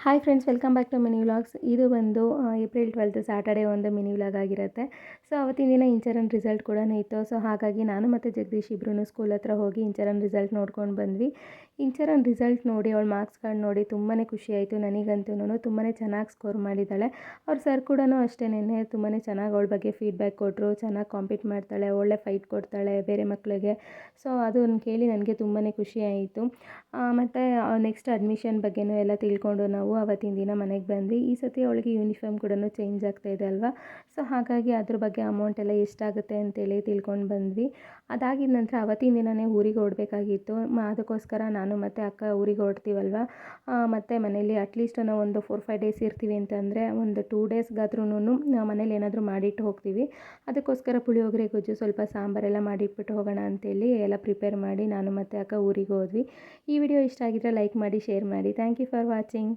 Hi friends, welcome back to mini vlogs. ಇದು ಬಂದು April 12 Saturday ಒಂದು ಮಿನಿ ವ್ಲಾಗ್ ಆಗಿರುತ್ತೆ. ಸೊ ಅವತ್ತಿನ ದಿನ ಇಂಚರನ್ ರಿಸಲ್ಟ್ ಕೂಡ ಇತ್ತು. ಸೊ ಹಾಗಾಗಿ ನಾನು ಮತ್ತು ಜಗದೀಶ್ ಇಬ್ಬರೂ ಸ್ಕೂಲ್ ಹತ್ರ ಹೋಗಿ ಇಂಚರನ್ ರಿಸಲ್ಟ್ ನೋಡ್ಕೊಂಡು ಬಂದ್ವಿ. ಇಂಚರನ್ ರಿಸಲ್ಟ್ ನೋಡಿ ಅವಳ ಮಾರ್ಕ್ಸ್ ಕಾರ್ಡ್ ನೋಡಿ ತುಂಬಾ ಖುಷಿಯಾಯಿತು ನನಗಂತೂ. ತುಂಬಾ ಚೆನ್ನಾಗಿ ಸ್ಕೋರ್ ಮಾಡಿದ್ದಾಳೆ. ಅವ್ರ ಸರ್ ಕೂಡ ಅಷ್ಟೇ ನಿನ್ನೆ ತುಂಬಾ ಚೆನ್ನಾಗಿ ಅವಳ ಬಗ್ಗೆ ಫೀಡ್ಬ್ಯಾಕ್ ಕೊಟ್ಟರು. ಚೆನ್ನಾಗಿ ಕಾಂಪೀಟ್ ಮಾಡ್ತಾಳೆ, ಒಳ್ಳೆ ಫೈಟ್ ಕೊಡ್ತಾಳೆ ಬೇರೆ ಮಕ್ಕಳಿಗೆ. ಸೊ ಅದನ್ನು ಕೇಳಿ ನನಗೆ ತುಂಬಾ ಖುಷಿಯಾಯಿತು. ಮತ್ತು ನೆಕ್ಸ್ಟ್ ಅಡ್ಮಿಷನ್ ಬಗ್ಗೆನೂ ಎಲ್ಲ ತಿಳ್ಕೊಂಡು ನಾವು ಅವತ್ತಿನ ದಿನ ಮನೆಗೆ ಬಂದ್ವಿ. ಈ ಸತಿ ಅವಳಿಗೆ ಯೂನಿಫಾರ್ಮ್ ಕೂಡ ಚೇಂಜ್ ಆಗ್ತಾಯಿದೆ ಅಲ್ವಾ. ಸೊ ಹಾಗಾಗಿ ಅದ್ರ ಬಗ್ಗೆ ಅಮೌಂಟ್ ಎಲ್ಲ ಎಷ್ಟಾಗುತ್ತೆ ಅಂತೇಳಿ ತಿಳ್ಕೊಂಡು ಬಂದ್ವಿ. ಅದಾಗಿದ ನಂತರ ಅವತ್ತಿನ ದಿನವೇ ಊರಿಗೆ ಹೊರಡಬೇಕಾಗಿತ್ತು. ಅದಕ್ಕೋಸ್ಕರ ನಾನು ಮತ್ತು ಅಕ್ಕ ಊರಿಗೆ ಹೊರಡ್ತೀವಲ್ವ. ಮತ್ತು ಮನೇಲಿ ಅಟ್ಲೀಸ್ಟ್ ನಾವು ಒಂದು 4-5 ಡೇಸ್ ಇರ್ತೀವಿ ಅಂತಂದರೆ ಒಂದು 2 ಡೇಸ್ಗಾದ್ರೂ ಮನೇಲಿ ಏನಾದರೂ ಮಾಡಿಟ್ಟು ಹೋಗ್ತೀವಿ. ಅದಕ್ಕೋಸ್ಕರ ಪುಳಿಯೋಗರೆ, ಗೊಜ್ಜು, ಸ್ವಲ್ಪ ಸಾಂಬಾರೆಲ್ಲ ಮಾಡಿಟ್ಬಿಟ್ಟು ಹೋಗೋಣ ಅಂತೇಳಿ ಎಲ್ಲ ಪ್ರಿಪೇರ್ ಮಾಡಿ ನಾನು ಮತ್ತು ಅಕ್ಕ ಊರಿಗೆ ಹೋದ್ವಿ. ಈ ವಿಡಿಯೋ ಇಷ್ಟ ಆಗಿದ್ರೆ ಲೈಕ್ ಮಾಡಿ, ಶೇರ್ ಮಾಡಿ. Thank you for watching.